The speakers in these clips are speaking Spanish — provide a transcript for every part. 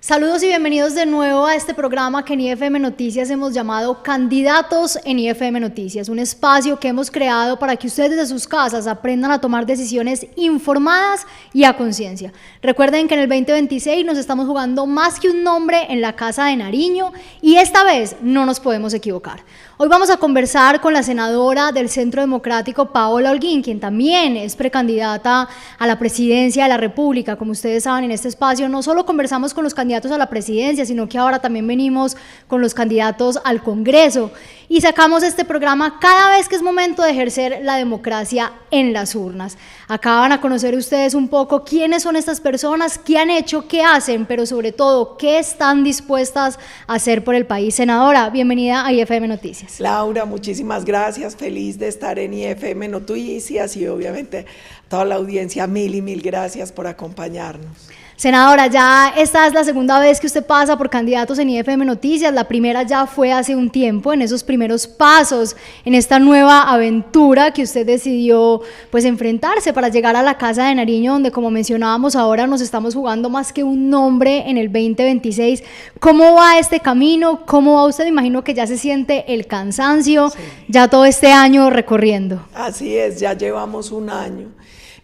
Saludos y bienvenidos de nuevo a este programa que en IFM Noticias hemos llamado Candidatos en IFM Noticias, un espacio que hemos creado para que ustedes desde sus casas aprendan a tomar decisiones informadas y a conciencia. Recuerden que en el 2026 nos estamos jugando más que un nombre en la Casa de Nariño y esta vez no nos podemos equivocar. Hoy vamos a conversar con la senadora del Centro Democrático, Paola Holguín, quien también es precandidata a la presidencia de la República. Como ustedes saben, en este espacio no solo conversamos con los candidatos a la presidencia, sino que ahora también venimos con los candidatos al Congreso y sacamos este programa cada vez que es momento de ejercer la democracia en las urnas. Acá van a conocer ustedes un poco quiénes son estas personas, qué han hecho, qué hacen, pero sobre todo qué están dispuestas a hacer por el país. Senadora, bienvenida a IFM Noticias. Laura, muchísimas gracias, feliz de estar en IFM Noticias y obviamente toda la audiencia, mil y mil gracias por acompañarnos. Senadora, ya esta es la segunda vez que usted pasa por candidatos en IFM Noticias. La primera ya fue hace un tiempo, en esos primeros pasos, en esta nueva aventura que usted decidió pues enfrentarse para llegar a la Casa de Nariño, donde, como mencionábamos, ahora nos estamos jugando más que un nombre en el 2026. ¿Cómo va este camino? ¿Cómo va usted? Me imagino que ya se siente el cansancio, sí, ya todo este año recorriendo. Así es, ya llevamos un año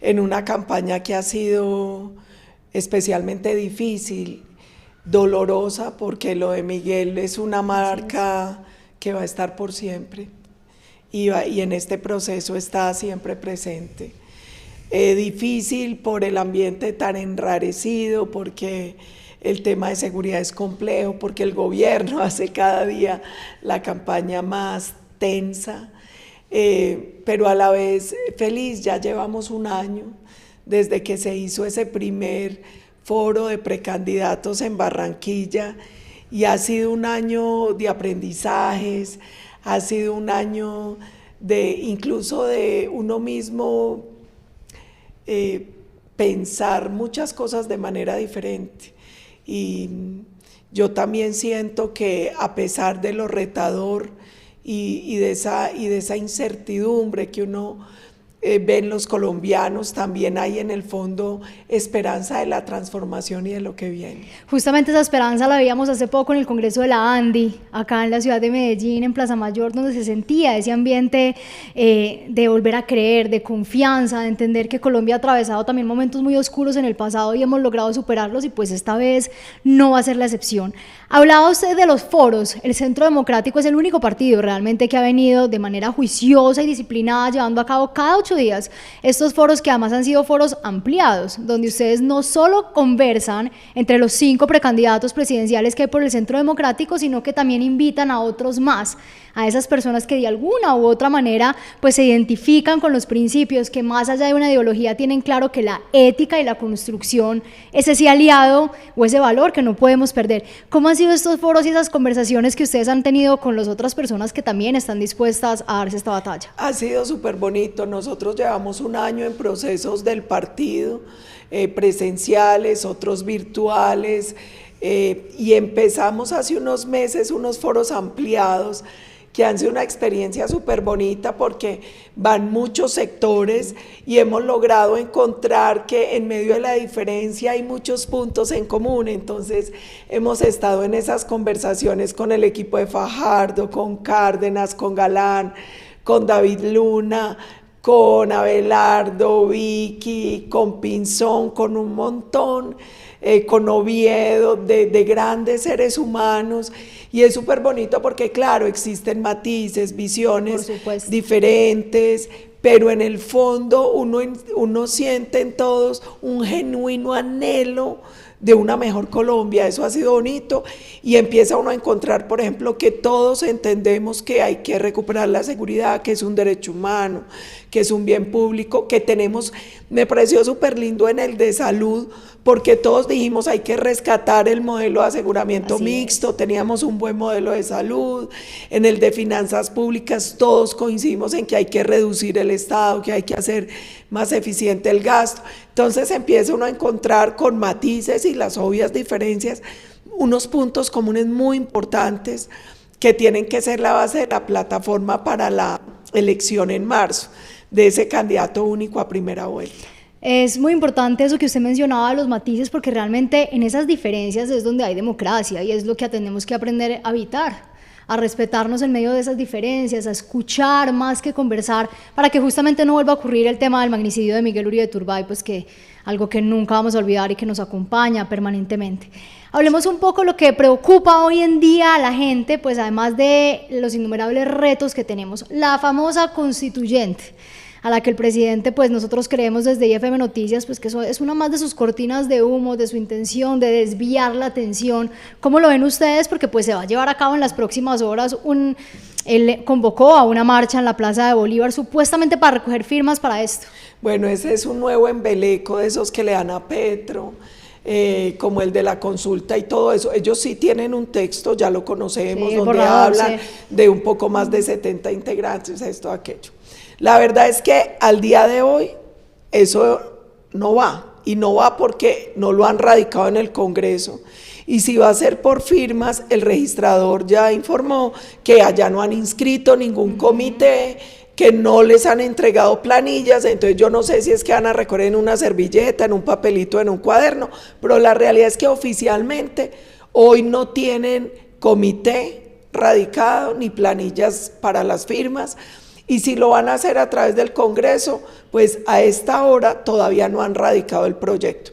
en una campaña que ha sido especialmente difícil, dolorosa, porque lo de Miguel es una marca que va a estar por siempre y en este proceso está siempre presente. Difícil por el ambiente tan enrarecido, porque el tema de seguridad es complejo, porque el gobierno hace cada día la campaña más tensa, pero a la vez feliz. Ya llevamos un año desde que se hizo ese primer foro de precandidatos en Barranquilla y ha sido un año de aprendizajes, ha sido un año de incluso de uno mismo pensar muchas cosas de manera diferente. Y yo también siento que a pesar de lo retador y de esa incertidumbre que uno ven los colombianos, también hay en el fondo esperanza de la transformación y de lo que viene. Justamente esa esperanza la veíamos hace poco en el Congreso de la ANDI, acá en la ciudad de Medellín, en Plaza Mayor, donde se sentía ese ambiente de volver a creer, de confianza, de entender que Colombia ha atravesado también momentos muy oscuros en el pasado y hemos logrado superarlos, y pues esta vez no va a ser la excepción. Hablaba usted de los foros. El Centro Democrático es el único partido realmente que ha venido de manera juiciosa y disciplinada llevando a cabo cada 8 días estos foros, que además han sido foros ampliados, donde ustedes no solo conversan entre los 5 precandidatos presidenciales que hay por el Centro Democrático, sino que también invitan a otros más, a esas personas que de alguna u otra manera pues se identifican con los principios, que más allá de una ideología tienen claro que la ética y la construcción es ese aliado o ese valor que no podemos perder. ¿Cómo han sido estos foros y esas conversaciones que ustedes han tenido con las otras personas que también están dispuestas a darse esta batalla? Ha sido súper bonito. Nosotros llevamos un año en procesos del partido, presenciales, otros virtuales, y empezamos hace unos meses unos foros ampliados que han sido una experiencia súper bonita, porque van muchos sectores y hemos logrado encontrar que en medio de la diferencia hay muchos puntos en común. Entonces hemos estado en esas conversaciones con el equipo de Fajardo, con Cárdenas, con Galán, con David Luna, con Abelardo, Vicky, con Pinzón, con un montón, con Oviedo, de grandes seres humanos, y es súper bonito porque claro, existen matices, visiones diferentes, pero en el fondo uno siente en todos un genuino anhelo de una mejor Colombia. Eso ha sido bonito, y empieza uno a encontrar, por ejemplo, que todos entendemos que hay que recuperar la seguridad, que es un derecho humano, que es un bien público, que tenemos. Me pareció súper lindo en el de salud, porque todos dijimos hay que rescatar el modelo de aseguramiento mixto, teníamos un buen modelo de salud. En el de finanzas públicas todos coincidimos en que hay que reducir el Estado, que hay que hacer más eficiente el gasto. Entonces empieza uno a encontrar, con matices y las obvias diferencias, unos puntos comunes muy importantes que tienen que ser la base de la plataforma para la elección en marzo de ese candidato único a primera vuelta. Es muy importante eso que usted mencionaba, los matices, porque realmente en esas diferencias es donde hay democracia y es lo que tenemos que aprender a evitar, a respetarnos en medio de esas diferencias, a escuchar más que conversar, para que justamente no vuelva a ocurrir el tema del magnicidio de Miguel Uribe Turbay, pues que algo que nunca vamos a olvidar y que nos acompaña permanentemente. Hablemos un poco de lo que preocupa hoy en día a la gente, pues además de los innumerables retos que tenemos, la famosa constituyente, a la que el presidente, pues nosotros creemos desde IFM Noticias, pues que eso es una más de sus cortinas de humo, de su intención de desviar la atención. ¿Cómo lo ven ustedes? Porque pues se va a llevar a cabo en las próximas horas él convocó a una marcha en la Plaza de Bolívar, supuestamente para recoger firmas para esto. Bueno, ese es un nuevo embeleco de esos que le dan a Petro, como el de la consulta y todo eso. Ellos sí tienen un texto, ya lo conocemos, sí, donde borrador, hablan de un poco más de 70 integrantes, esto, aquello. La verdad es que al día de hoy eso no va, y no va porque no lo han radicado en el Congreso, y si va a ser por firmas, el registrador ya informó que allá no han inscrito ningún comité, que no les han entregado planillas, entonces yo no sé si es que van a recoger en una servilleta, en un papelito, en un cuaderno, pero la realidad es que oficialmente hoy no tienen comité radicado ni planillas para las firmas. Y si lo van a hacer a través del Congreso, pues a esta hora todavía no han radicado el proyecto.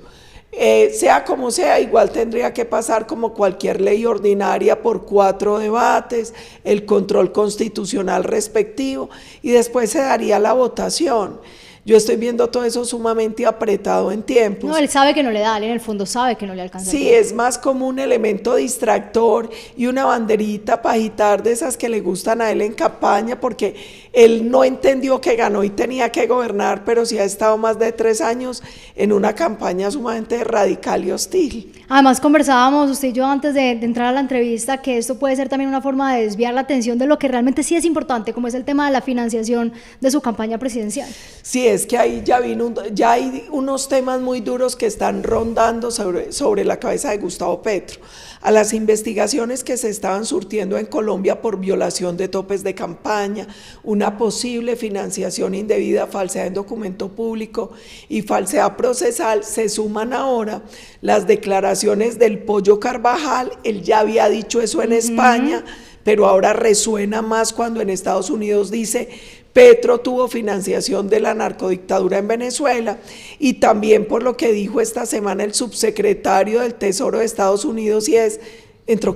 Sea como sea, igual tendría que pasar como cualquier ley ordinaria por 4 debates, el control constitucional respectivo, y después se daría la votación. Yo estoy viendo todo eso sumamente apretado en tiempos. No, él sabe que no le da, él en el fondo sabe que no le alcanza. Sí, es más como un elemento distractor y una banderita para agitar de esas que le gustan a él en campaña, porque él no entendió que ganó y tenía que gobernar, pero sí ha estado más de 3 años en una campaña sumamente radical y hostil. Además conversábamos usted y yo antes de entrar a la entrevista que esto puede ser también una forma de desviar la atención de lo que realmente sí es importante, como es el tema de la financiación de su campaña presidencial. Sí, es que ahí ya hay unos temas muy duros que están rondando sobre la cabeza de Gustavo Petro. A las investigaciones que se estaban surtiendo en Colombia por violación de topes de campaña, una posible financiación indebida, falsedad en documento público y falsedad procesal, se suman ahora las declaraciones del Pollo Carvajal. Él ya había dicho eso en España, pero ahora resuena más cuando en Estados Unidos dice: Petro tuvo financiación de la narcodictadura en Venezuela, y también por lo que dijo esta semana el subsecretario del Tesoro de Estados Unidos, y entró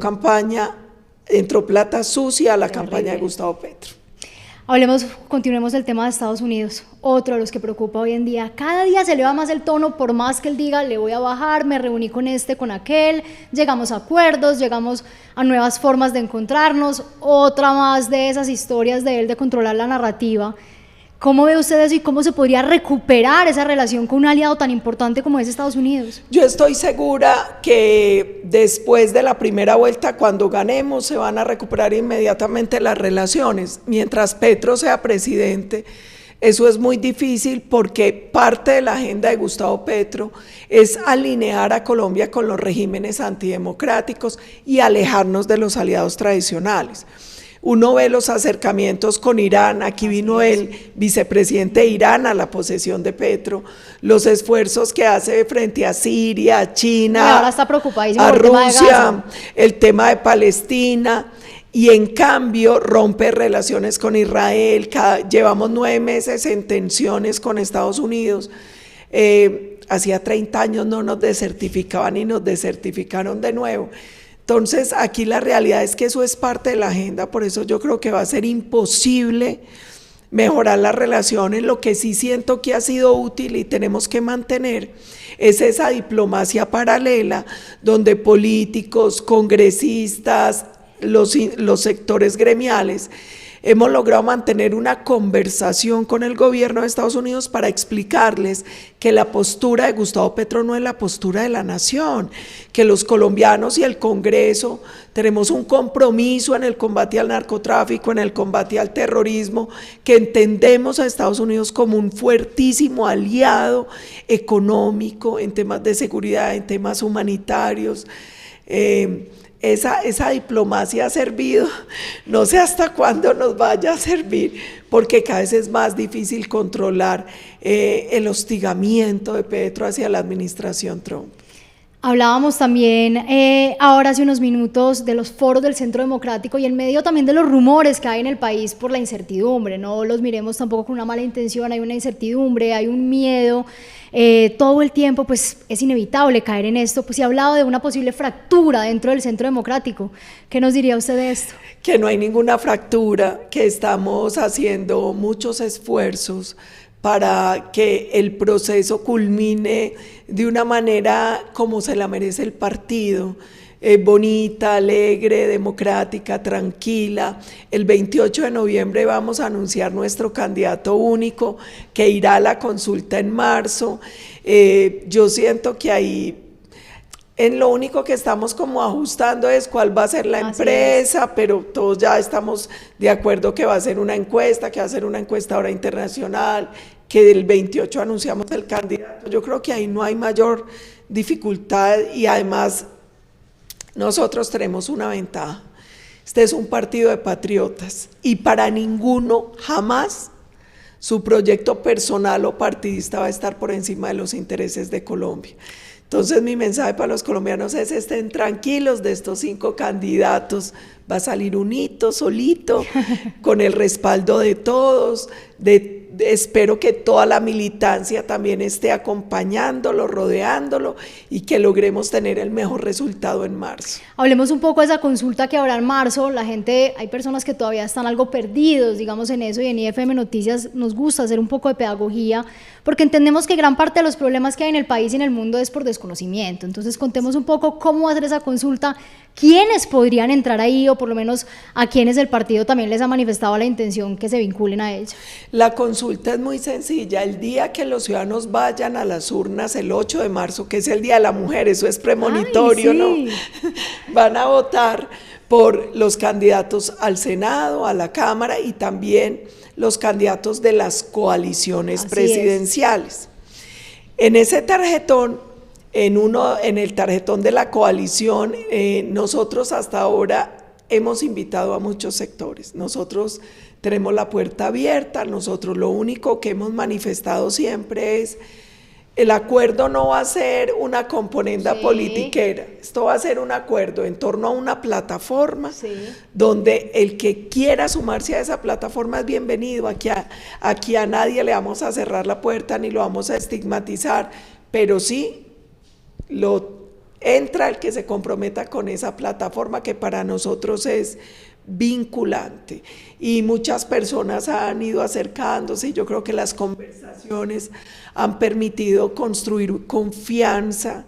plata sucia a la campaña de Gustavo Petro. Continuemos el tema de Estados Unidos, otro de los que preocupa hoy en día. Cada día se eleva más el tono, por más que él diga, le voy a bajar, me reuní con este, con aquel, llegamos a acuerdos, llegamos a nuevas formas de encontrarnos, otra más de esas historias de él de controlar la narrativa. ¿Cómo ve usted eso y cómo se podría recuperar esa relación con un aliado tan importante como es Estados Unidos? Yo estoy segura que después de la primera vuelta, cuando ganemos, se van a recuperar inmediatamente las relaciones. Mientras Petro sea presidente, eso es muy difícil, porque parte de la agenda de Gustavo Petro es alinear a Colombia con los regímenes antidemocráticos y alejarnos de los aliados tradicionales. Uno ve los acercamientos con Irán, aquí vino el vicepresidente de Irán a la posesión de Petro, los esfuerzos que hace frente a Siria, a China, ahora está preocupadísimo a por Rusia, el tema de Palestina, y en cambio rompe relaciones con Israel. Llevamos 9 meses en tensiones con Estados Unidos. Hacía 30 años no nos desertificaban y nos desertificaron de nuevo. Entonces aquí la realidad es que eso es parte de la agenda, por eso yo creo que va a ser imposible mejorar las relaciones. Lo que sí siento que ha sido útil y tenemos que mantener es esa diplomacia paralela, donde políticos, congresistas, los sectores gremiales, hemos logrado mantener una conversación con el gobierno de Estados Unidos para explicarles que la postura de Gustavo Petro no es la postura de la nación, que los colombianos y el Congreso tenemos un compromiso en el combate al narcotráfico, en el combate al terrorismo, que entendemos a Estados Unidos como un fuertísimo aliado económico en temas de seguridad, en temas humanitarios, esa diplomacia ha servido, no sé hasta cuándo nos vaya a servir, porque cada vez es más difícil controlar el hostigamiento de Petro hacia la administración Trump. Hablábamos también ahora hace unos minutos de los foros del Centro Democrático y en medio también de los rumores que hay en el país por la incertidumbre, no los miremos tampoco con una mala intención, hay una incertidumbre, hay un miedo, todo el tiempo pues es inevitable caer en esto, pues se ha hablado de una posible fractura dentro del Centro Democrático. ¿Qué nos diría usted de esto? Que no hay ninguna fractura, que estamos haciendo muchos esfuerzos para que el proceso culmine de una manera como se la merece el partido, bonita, alegre, democrática, tranquila. El 28 de noviembre vamos a anunciar nuestro candidato único que irá a la consulta en marzo. Yo siento que ahí en lo único que estamos como ajustando es cuál va a ser la empresa, pero todos ya estamos de acuerdo que va a ser una encuesta, que va a ser una encuestadora internacional, que el 28 anunciamos el candidato. Yo creo que ahí no hay mayor dificultad y además nosotros tenemos una ventaja. Este es un partido de patriotas y para ninguno jamás su proyecto personal o partidista va a estar por encima de los intereses de Colombia. Entonces mi mensaje para los colombianos es: estén tranquilos, de estos 5 candidatos va a salir un hito solito, con el respaldo de todos, espero que toda la militancia también esté acompañándolo, rodeándolo y que logremos tener el mejor resultado en marzo. Hablemos un poco de esa consulta que habrá en marzo. La gente, hay personas que todavía están algo perdidos, digamos, en eso, y en IFM Noticias nos gusta hacer un poco de pedagogía, porque entendemos que gran parte de los problemas que hay en el país y en el mundo es por desconocimiento. Entonces contemos un poco cómo hacer esa consulta, quiénes podrían entrar ahí, o por lo menos a quienes el partido también les ha manifestado la intención que se vinculen a ella. La consulta es muy sencilla. El día que los ciudadanos vayan a las urnas, el 8 de marzo, que es el Día de la Mujer, eso es premonitorio, sí, ¿no? Van a votar por los candidatos al Senado, a la Cámara y también los candidatos de las coaliciones presidenciales. En ese tarjetón, en el tarjetón de la coalición, nosotros hasta ahora hemos invitado a muchos sectores. Nosotros tenemos la puerta abierta. Nosotros lo único que hemos manifestado siempre es: el acuerdo no va a ser una componenda politiquera, esto va a ser un acuerdo en torno a una plataforma donde el que quiera sumarse a esa plataforma es bienvenido. Aquí a nadie le vamos a cerrar la puerta ni lo vamos a estigmatizar, pero sí entra el que se comprometa con esa plataforma, que para nosotros es vinculante, y muchas personas han ido acercándose y yo creo que las conversaciones han permitido construir confianza,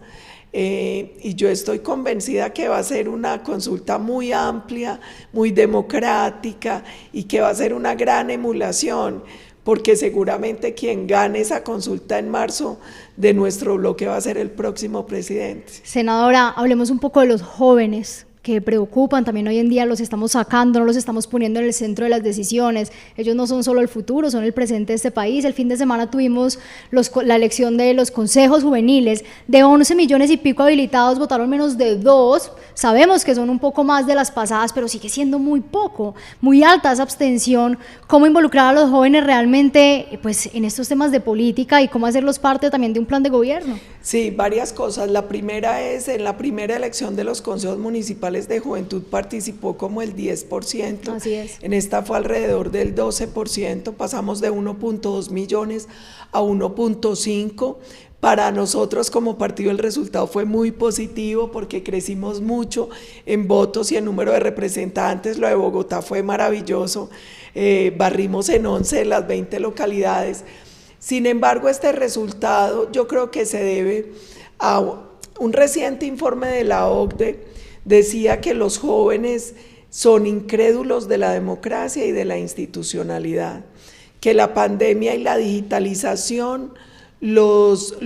y yo estoy convencida que va a ser una consulta muy amplia, muy democrática, y que va a ser una gran emulación, porque seguramente quien gane esa consulta en marzo de nuestro bloque va a ser el próximo presidente. Senadora, hablemos un poco de los jóvenes que preocupan también hoy en día. Los estamos sacando, no los estamos poniendo en el centro de las decisiones. Ellos no son solo el futuro, son el presente de este país. El fin de semana tuvimos la elección de los consejos juveniles. De 11 millones y pico habilitados, votaron menos de 2. Sabemos que son un poco más de las pasadas, pero sigue siendo muy poco, muy alta esa abstención. ¿Cómo involucrar a los jóvenes realmente pues, en estos temas de política y cómo hacerlos parte también de un plan de gobierno? Sí, varias cosas. La primera es, en la primera elección de los consejos municipales de juventud participó como el 10%. Así es. En esta fue alrededor del 12%, pasamos de 1.2 millones a 1.5. Para nosotros como partido el resultado fue muy positivo porque crecimos mucho en votos y en número de representantes. Lo de Bogotá fue maravilloso, barrimos en 11 de las 20 localidades. Sin embargo, este resultado yo creo que se debe a un reciente informe de la OCDE. Decía que los jóvenes son incrédulos de la democracia y de la institucionalidad, que la pandemia y la digitalización los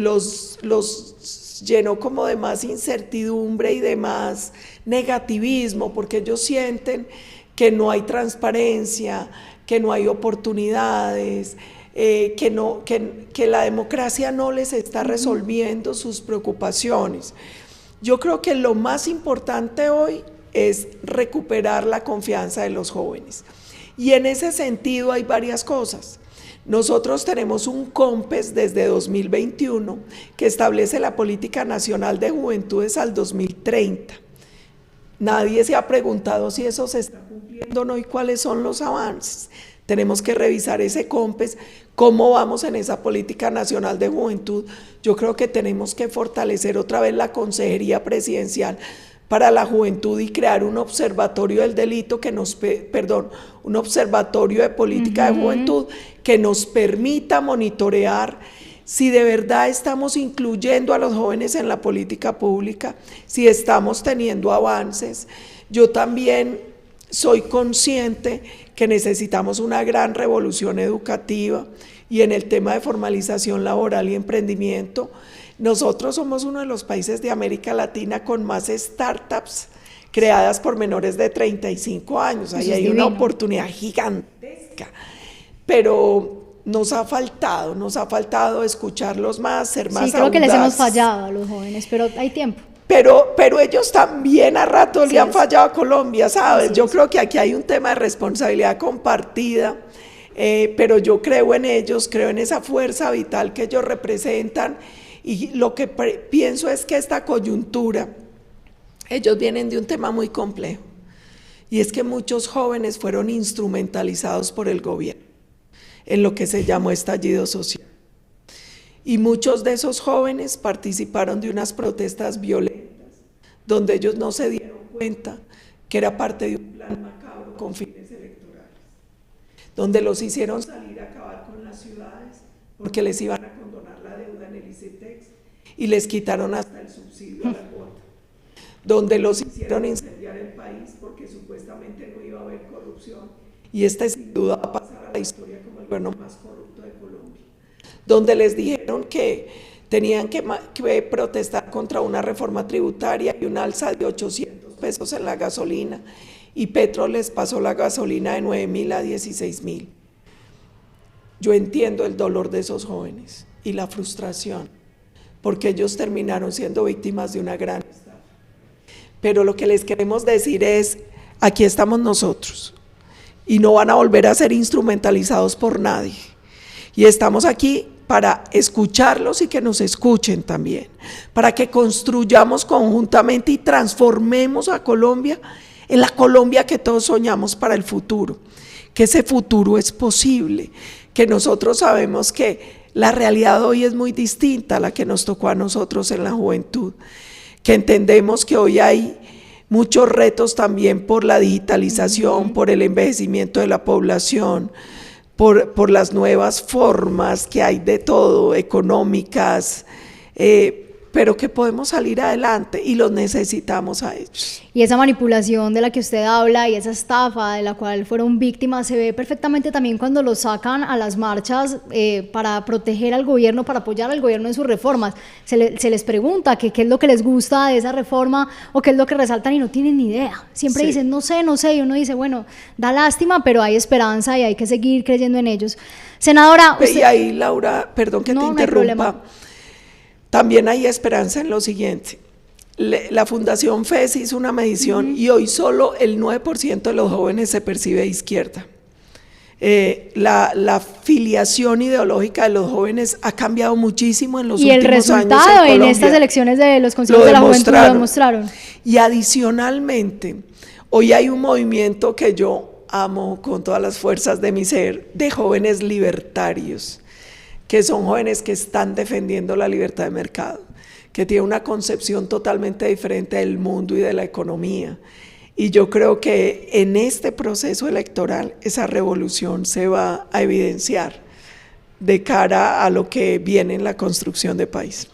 llenó como de más incertidumbre y de más negativismo, porque ellos sienten que no hay transparencia, que no hay oportunidades, que la democracia no les está resolviendo sus preocupaciones. Yo creo que lo más importante hoy es recuperar la confianza de los jóvenes. Y en ese sentido hay varias cosas. Nosotros tenemos un COMPES desde 2021 que establece la Política Nacional de Juventudes al 2030. Nadie se ha preguntado si eso se está cumpliendo o no y cuáles son los avances. Tenemos que revisar ese COMPES, cómo vamos en esa Política Nacional de Juventud. Yo creo que tenemos que fortalecer otra vez la Consejería Presidencial para la Juventud y crear un observatorio del delito que un observatorio de política de juventud que nos permita monitorear si de verdad estamos incluyendo a los jóvenes en la política pública, si estamos teniendo avances. Yo también soy consciente que necesitamos una gran revolución educativa y en el tema de formalización laboral y emprendimiento. Nosotros somos uno de los países de América Latina con más startups creadas por menores de 35 años. Ahí hay una oportunidad gigantesca, pero nos ha faltado escucharlos más, ser más audaces. Sí, creo que les hemos fallado a los jóvenes, pero hay tiempo. Pero ellos también a ratos le han fallado a Colombia, ¿sabes? Yo creo que aquí hay un tema de responsabilidad compartida, pero yo creo en ellos, creo en esa fuerza vital que ellos representan. Y lo que pienso es que esta coyuntura, ellos vienen de un tema muy complejo, y es que muchos jóvenes fueron instrumentalizados por el gobierno en lo que se llamó estallido social. Y muchos de esos jóvenes participaron de unas protestas violentas, donde ellos no se dieron cuenta que era parte de un plan macabro con fines electorales, donde los hicieron salir a acabar con las ciudades porque les iban a condonar la deuda en el ICETEX y les quitaron hasta el subsidio a la cuota, donde los hicieron incendiar el país porque supuestamente no iba a haber corrupción, y sin duda va a pasar a la historia como el gobierno más corrupto de Colombia, donde les dijeron que tenían que protestar contra una reforma tributaria y un alza de 800 pesos en la gasolina, y Petro les pasó la gasolina de 9.000 a 16.000. Yo entiendo el dolor de esos jóvenes y la frustración, porque ellos terminaron siendo víctimas de una gran estafa. Pero lo que les queremos decir es, aquí estamos nosotros, y no van a volver a ser instrumentalizados por nadie. Y estamos aquí para escucharlos y que nos escuchen también, para que construyamos conjuntamente y transformemos a Colombia en la Colombia que todos soñamos para el futuro, que ese futuro es posible, que nosotros sabemos que la realidad hoy es muy distinta a la que nos tocó a nosotros en la juventud, que entendemos que hoy hay muchos retos también por la digitalización, por el envejecimiento de la población, por las nuevas formas que hay de todo, económicas, pero que podemos salir adelante y los necesitamos a ellos. Y esa manipulación de la que usted habla y esa estafa de la cual fueron víctimas se ve perfectamente también cuando los sacan a las marchas para proteger al gobierno, para apoyar al gobierno en sus reformas. Se les pregunta qué es lo que les gusta de esa reforma o qué es lo que resaltan y no tienen ni idea. Siempre dicen no sé, y uno dice bueno, da lástima, pero hay esperanza y hay que seguir creyendo en ellos. Senadora, usted... Y ahí, Laura, perdón que te interrumpa, también hay esperanza en lo siguiente. La Fundación FES hizo una medición y hoy solo el 9% de los jóvenes se percibe de izquierda. La filiación ideológica de los jóvenes ha cambiado muchísimo en los últimos años en Colombia. Y el resultado en estas elecciones de los consejos de la juventud lo demostraron. Y adicionalmente, hoy hay un movimiento que yo amo con todas las fuerzas de mi ser, de jóvenes libertarios, que son jóvenes que están defendiendo la libertad de mercado, que tienen una concepción totalmente diferente del mundo y de la economía. Y yo creo que en este proceso electoral esa revolución se va a evidenciar de cara a lo que viene en la construcción de país.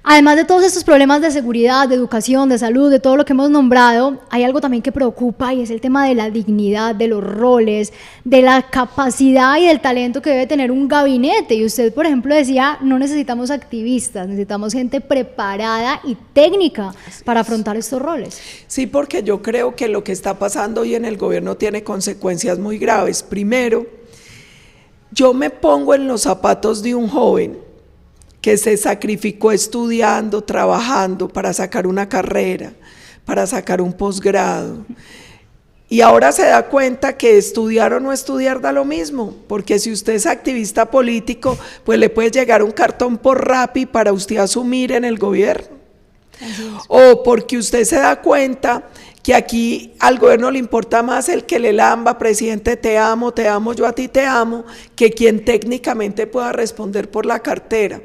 Además de todos estos problemas de seguridad, de educación, de salud, de todo lo que hemos nombrado, hay algo también que preocupa y es el tema de la dignidad, de los roles, de la capacidad y del talento que debe tener un gabinete. Y usted, por ejemplo, decía, no necesitamos activistas, necesitamos gente preparada y técnica para afrontar estos roles. Sí, porque yo creo que lo que está pasando hoy en el gobierno tiene consecuencias muy graves. Primero, yo me pongo en los zapatos de un joven que se sacrificó estudiando, trabajando para sacar una carrera, para sacar un posgrado. Y ahora se da cuenta que estudiar o no estudiar da lo mismo, porque si usted es activista político, pues le puede llegar un cartón por Rappi para usted asumir en el gobierno. O porque usted se da cuenta que aquí al gobierno le importa más el que le lamba, presidente, te amo, yo a ti te amo, que quien técnicamente pueda responder por la cartera.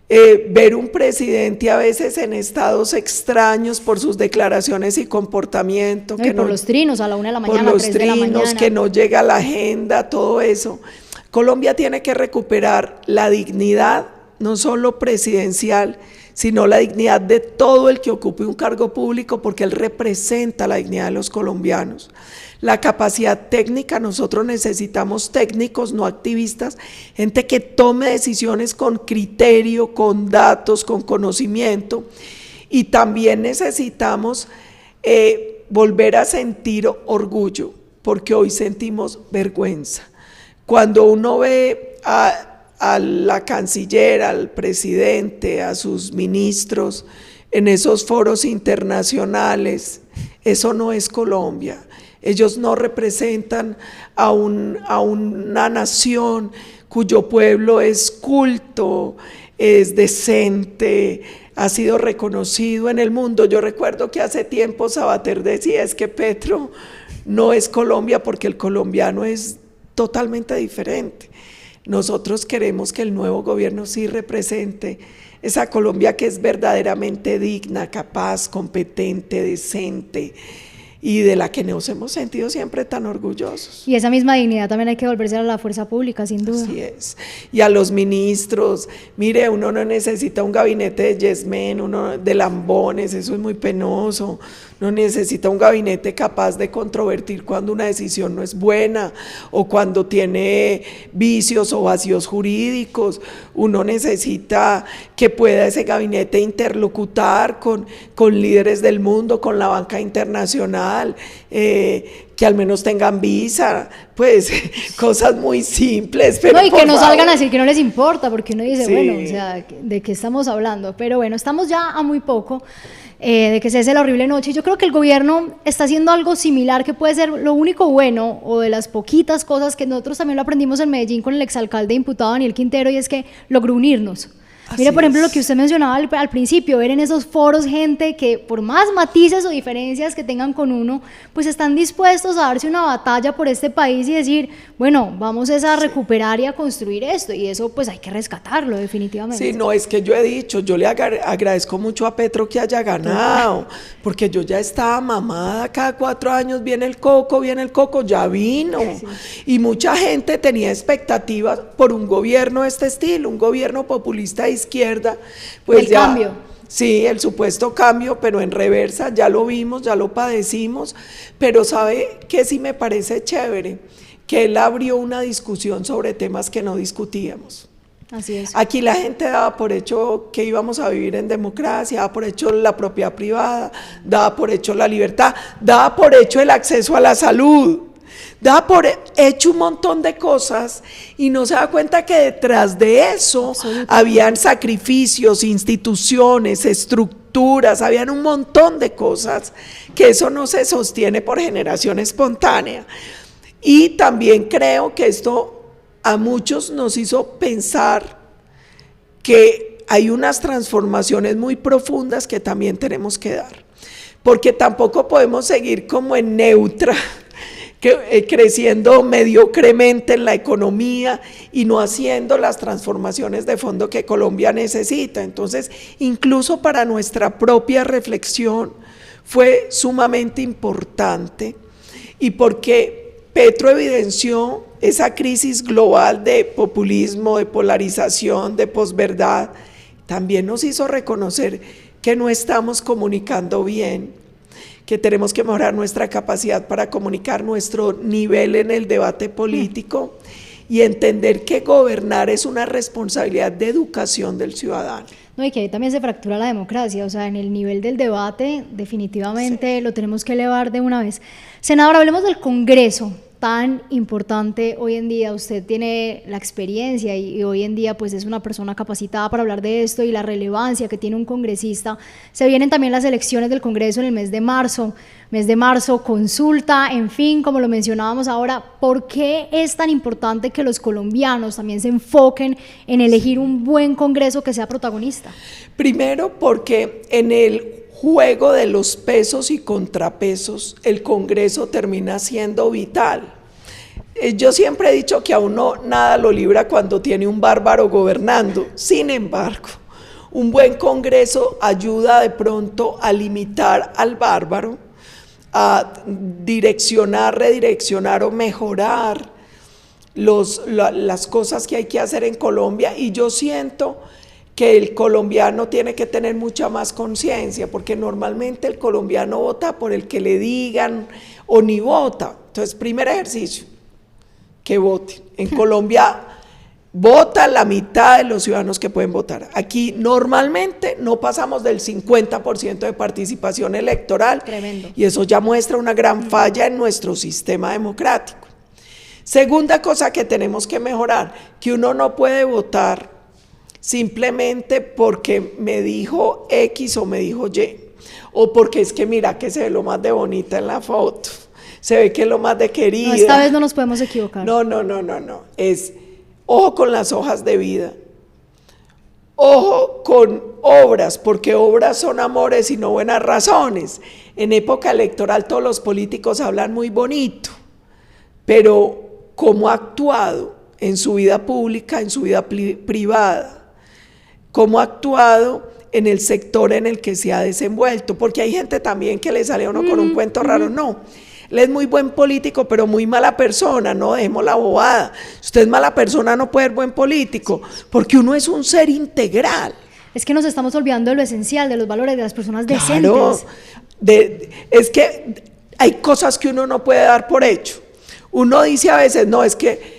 Ver un presidente a veces en estados extraños por sus declaraciones y comportamiento. No, y por los trinos a la 1 de la mañana, por los 3 de la mañana. que no llega a la agenda, todo eso. Colombia tiene que recuperar la dignidad, no solo presidencial, sino la dignidad de todo el que ocupe un cargo público, porque él representa la dignidad de los colombianos. La capacidad técnica, nosotros necesitamos técnicos, no activistas, gente que tome decisiones con criterio, con datos, con conocimiento, y también necesitamos volver a sentir orgullo, porque hoy sentimos vergüenza. Cuando uno ve a la canciller, al presidente, a sus ministros en esos foros internacionales, eso no es Colombia. Ellos no representan a una nación cuyo pueblo es culto, es decente, ha sido reconocido en el mundo. Yo recuerdo que hace tiempo Sabater decía, es que Petro no es Colombia porque el colombiano es totalmente diferente. Nosotros queremos que el nuevo gobierno sí represente esa Colombia que es verdaderamente digna, capaz, competente, decente, y de la que nos hemos sentido siempre tan orgullosos. Y esa misma dignidad también hay que volverse a la fuerza pública, sin duda. Así es. Y a los ministros, mire, uno no necesita un gabinete de yes men, uno de lambones, eso es muy penoso. No necesita un gabinete capaz de controvertir cuando una decisión no es buena o cuando tiene vicios o vacíos jurídicos. Uno necesita que pueda ese gabinete interlocutar con líderes del mundo, con la banca internacional, que al menos tengan visa, pues cosas muy simples. Pero no, y que no salgan a decir que no les importa, porque uno dice, sí, bueno, o sea, ¿de qué estamos hablando? Pero bueno, estamos ya a muy poco de que cese la horrible noche, y yo creo que el gobierno está haciendo algo similar, que puede ser lo único bueno, o de las poquitas cosas que nosotros también lo aprendimos en Medellín con el exalcalde imputado Daniel Quintero, y es que logró unirnos. Mire, por ejemplo, lo que usted mencionaba al principio, ver en esos foros gente que por más matices o diferencias que tengan con uno, pues están dispuestos a darse una batalla por este país y decir, bueno, vamos a recuperar y a construir esto, y eso pues hay que rescatarlo definitivamente. Sí, no, es que yo he dicho, yo le agradezco mucho a Petro que haya ganado, porque yo ya estaba mamada, cada 4 años viene el coco, ya vino, sí. Y mucha gente tenía expectativas por un gobierno de este estilo, un gobierno populista de izquierda, pues el cambio. Sí, el supuesto cambio, pero en reversa, ya lo vimos, ya lo padecimos, pero ¿sabe qué sí me parece chévere? Que él abrió una discusión sobre temas que no discutíamos. Así es. Aquí la gente daba por hecho que íbamos a vivir en democracia, daba por hecho la propiedad privada, daba por hecho la libertad, daba por hecho el acceso a la salud, da por hecho un montón de cosas, y no se da cuenta que detrás de eso habían sacrificios, instituciones, estructuras, habían un montón de cosas, que eso no se sostiene por generación espontánea. Y también creo que esto a muchos nos hizo pensar que hay unas transformaciones muy profundas que también tenemos que dar, porque tampoco podemos seguir como en neutra, creciendo mediocremente en la economía y no haciendo las transformaciones de fondo que Colombia necesita. Entonces, incluso para nuestra propia reflexión fue sumamente importante, y porque Petro evidenció esa crisis global de populismo, de polarización, de posverdad, también nos hizo reconocer que no estamos comunicando bien, que tenemos que mejorar nuestra capacidad para comunicar, nuestro nivel en el debate político, y entender que gobernar es una responsabilidad de educación del ciudadano. No, y que ahí también se fractura la democracia, o sea, en el nivel del debate definitivamente sí, lo tenemos que elevar de una vez. Senadora, hablemos del Congreso. tan importante hoy en día. Usted tiene la experiencia y hoy en día pues es una persona capacitada para hablar de esto y la relevancia que tiene un congresista. Se vienen también las elecciones del Congreso en el mes de marzo, consulta, en fin, como lo mencionábamos ahora. ¿Por qué es tan importante que los colombianos también se enfoquen en elegir un buen Congreso que sea protagonista? Primero, porque en el juego de los pesos y contrapesos, el Congreso termina siendo vital. Yo siempre he dicho que a uno nada lo libra cuando tiene un bárbaro gobernando. Sin embargo, un buen Congreso ayuda de pronto a limitar al bárbaro, a direccionar, redireccionar o mejorar las cosas que hay que hacer en Colombia. Y yo siento que el colombiano tiene que tener mucha más conciencia, porque normalmente el colombiano vota por el que le digan o ni vota. Entonces, primer ejercicio, que voten. En Colombia vota la mitad de los ciudadanos que pueden votar. Aquí normalmente no pasamos del 50% de participación electoral. Tremendo. Y eso ya muestra una gran falla en nuestro sistema democrático. Segunda cosa que tenemos que mejorar, que uno no puede votar simplemente porque me dijo X o me dijo Y, o porque es que mira que se ve lo más de bonita en la foto, se ve que es lo más de querida. No, esta vez no nos podemos equivocar. No, es ojo con las hojas de vida, ojo con obras, porque obras son amores y no buenas razones. En época electoral todos los políticos hablan muy bonito, pero ¿cómo ha actuado en su vida pública, en su vida privada? ¿Cómo ha actuado en el sector en el que se ha desenvuelto? Porque hay gente también que le sale a uno con un cuento raro. No, él es muy buen político, pero muy mala persona. No, dejemos la bobada. Si usted es mala persona, no puede ser buen político, porque uno es un ser integral. Es que nos estamos olvidando de lo esencial, de los valores de las personas decentes. Claro, es que hay cosas que uno no puede dar por hecho. Uno dice a veces, no, es que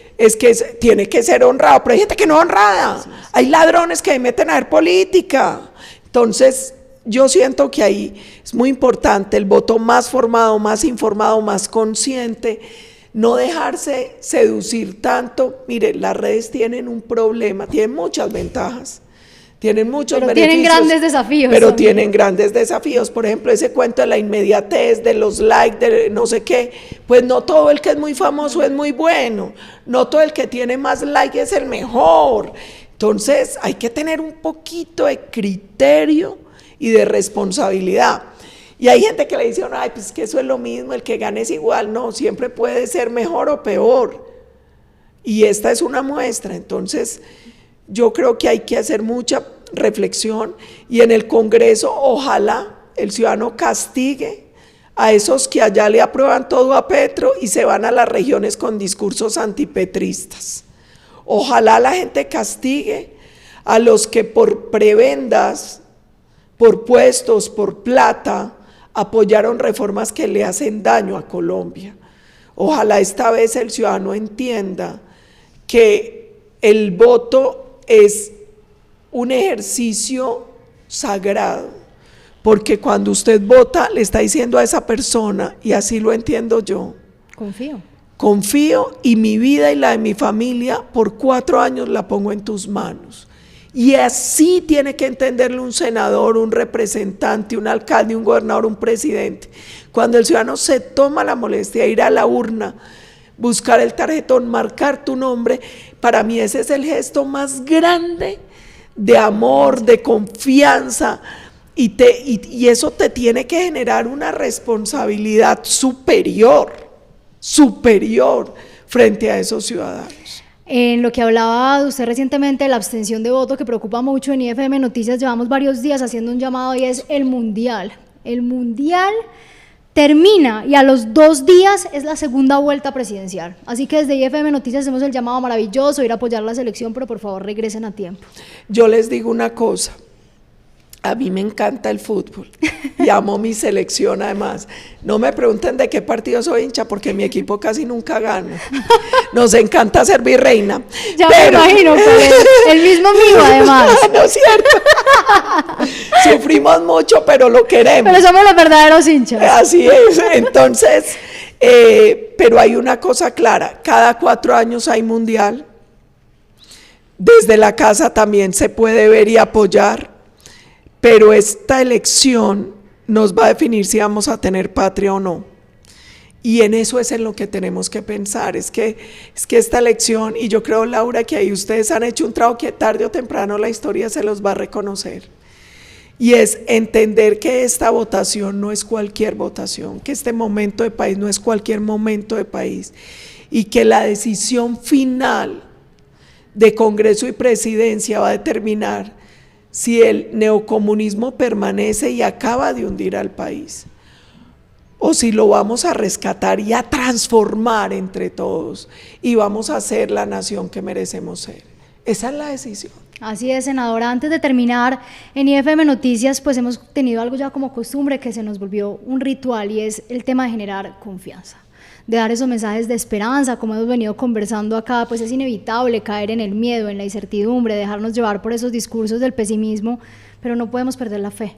tiene que ser honrado, pero hay gente que no es honrada. Sí. Hay ladrones que meten a ver política. Entonces, yo siento que ahí es muy importante el voto más formado, más informado, más consciente, no dejarse seducir tanto. Mire, las redes tienen un problema, tienen muchas ventajas, tienen muchos beneficios. Tienen grandes desafíos. Pero también tienen grandes desafíos. Por ejemplo, ese cuento de la inmediatez, de los likes, de no sé qué. Pues no todo el que es muy famoso es muy bueno. No todo el que tiene más likes es el mejor. Entonces, hay que tener un poquito de criterio y de responsabilidad. Y hay gente que le dice, ay, pues que eso es lo mismo, el que gane es igual. No, siempre puede ser mejor o peor. Y esta es una muestra. Entonces, yo creo que hay que hacer mucha reflexión y en el Congreso ojalá el ciudadano castigue a esos que allá le aprueban todo a Petro y se van a las regiones con discursos antipetristas. Ojalá la gente castigue a los que por prebendas, por puestos, por plata, apoyaron reformas que le hacen daño a Colombia. Ojalá esta vez el ciudadano entienda que el voto es un ejercicio sagrado, porque cuando usted vota le está diciendo a esa persona, y así lo entiendo yo, confío y mi vida y la de mi familia por 4 años la pongo en tus manos. Y así tiene que entenderlo un senador, un representante, un alcalde, un gobernador, un presidente. Cuando el ciudadano se toma la molestia de ir a la urna, buscar el tarjetón, marcar tu nombre, para mí ese es el gesto más grande de amor, de confianza, y eso te tiene que generar una responsabilidad superior frente a esos ciudadanos. En lo que hablaba usted recientemente de la abstención de voto, que preocupa mucho, en IFM Noticias llevamos varios días haciendo un llamado y es el Mundial. El Mundial termina y a los 2 días es la segunda vuelta presidencial. Así que desde IFM Noticias hacemos el llamado maravilloso, ir a apoyar la selección, pero por favor regresen a tiempo. Yo les digo una cosa, a mí me encanta el fútbol y amo mi selección además. No me pregunten de qué partido soy hincha porque mi equipo casi nunca gana. Nos encanta ser virreina. Ya pero... me imagino, el mismo mío además. ¿No es cierto? Sufrimos mucho, pero lo queremos. Pero somos los verdaderos hinchas. Así es. Entonces, Pero hay una cosa clara, cada 4 años hay mundial, desde la casa también se puede ver y apoyar, pero esta elección nos va a definir si vamos a tener patria o no. Y en eso es en lo que tenemos que pensar, es que esta elección, y yo creo, Laura, que ahí ustedes han hecho un trabajo que tarde o temprano la historia se los va a reconocer, y es entender que esta votación no es cualquier votación, que este momento de país no es cualquier momento de país, y que la decisión final de Congreso y Presidencia va a determinar si el neocomunismo permanece y acaba de hundir al país, o si lo vamos a rescatar y a transformar entre todos y vamos a ser la nación que merecemos ser. Esa es la decisión. Así es, senadora. Antes de terminar, en IFM Noticias pues hemos tenido algo ya como costumbre que se nos volvió un ritual, y es el tema de generar confianza, de dar esos mensajes de esperanza. Como hemos venido conversando acá, pues es inevitable caer en el miedo, en la incertidumbre, dejarnos llevar por esos discursos del pesimismo, pero no podemos perder la fe.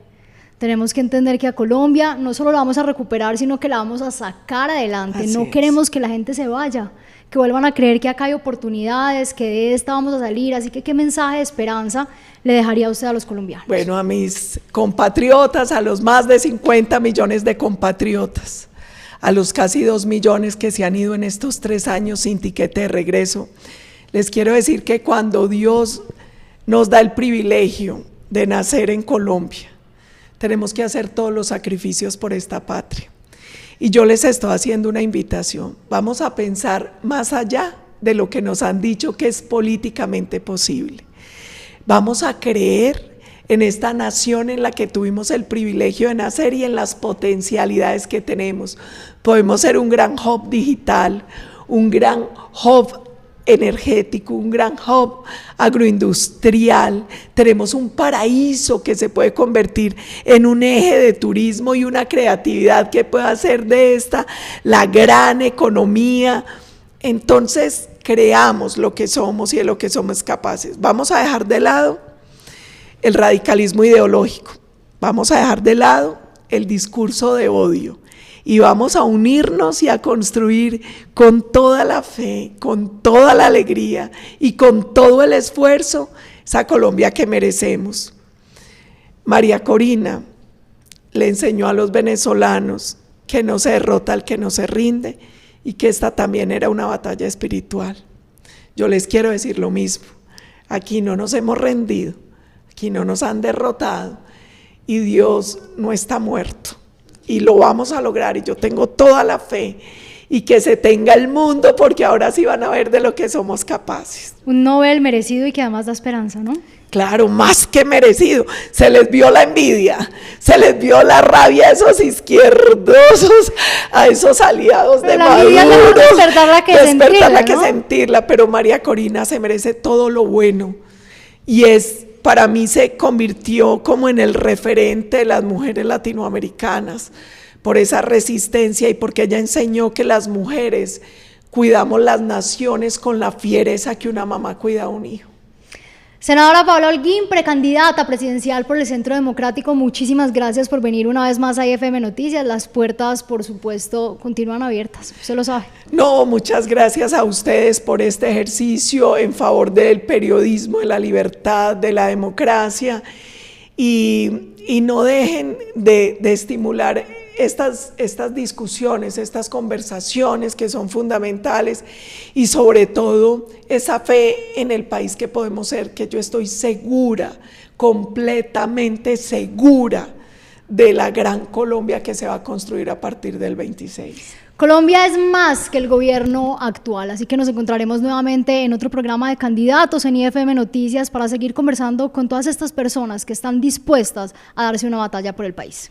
Tenemos que entender que a Colombia no solo la vamos a recuperar, sino que la vamos a sacar adelante. Así no queremos que la gente se vaya, que vuelvan a creer que acá hay oportunidades, que de esta vamos a salir. Así que, ¿qué mensaje de esperanza le dejaría usted a los colombianos? Bueno, a mis compatriotas, a los más de 50 millones de compatriotas, a los casi 2 millones que se han ido en estos 3 años sin tiquete de regreso, les quiero decir que cuando Dios nos da el privilegio de nacer en Colombia, tenemos que hacer todos los sacrificios por esta patria. Y yo les estoy haciendo una invitación. Vamos a pensar más allá de lo que nos han dicho que es políticamente posible. Vamos a creer en esta nación en la que tuvimos el privilegio de nacer y en las potencialidades que tenemos. Podemos ser un gran hub digital, un gran hub energético, un gran hub agroindustrial. Tenemos un paraíso que se puede convertir en un eje de turismo y una creatividad que pueda hacer de esta la gran economía. Entonces, creamos lo que somos y de lo que somos capaces. Vamos a dejar de lado el radicalismo ideológico, vamos a dejar de lado el discurso de odio, y vamos a unirnos y a construir con toda la fe, con toda la alegría y con todo el esfuerzo esa Colombia que merecemos. María Corina le enseñó a los venezolanos que no se derrota al que no se rinde, y que esta también era una batalla espiritual. Yo les quiero decir lo mismo, aquí no nos hemos rendido, aquí no nos han derrotado, y Dios no está muerto. Y lo vamos a lograr, y yo tengo toda la fe, y que se tenga el mundo, porque ahora sí van a ver de lo que somos capaces. Un Nobel merecido y que además da esperanza, ¿no? Claro, más que merecido. Se les vio la envidia, se les vio la rabia a esos izquierdosos, a esos aliados de Maduro. Despertarla que sentirla, pero María Corina se merece todo lo bueno, y para mí se convirtió como en el referente de las mujeres latinoamericanas, por esa resistencia y porque ella enseñó que las mujeres cuidamos las naciones con la fiereza que una mamá cuida a un hijo. Senadora Paola Holguín, precandidata presidencial por el Centro Democrático, muchísimas gracias por venir una vez más a IFM Noticias. Las puertas, por supuesto, continúan abiertas, usted lo sabe. No, muchas gracias a ustedes por este ejercicio en favor del periodismo, de la libertad, de la democracia, y no dejen de estimular estas discusiones, estas conversaciones que son fundamentales, y sobre todo esa fe en el país que podemos ser, que yo estoy segura, completamente segura de la gran Colombia que se va a construir a partir del 26. Colombia es más que el gobierno actual, así que nos encontraremos nuevamente en otro programa de candidatos en IFM Noticias para seguir conversando con todas estas personas que están dispuestas a darse una batalla por el país.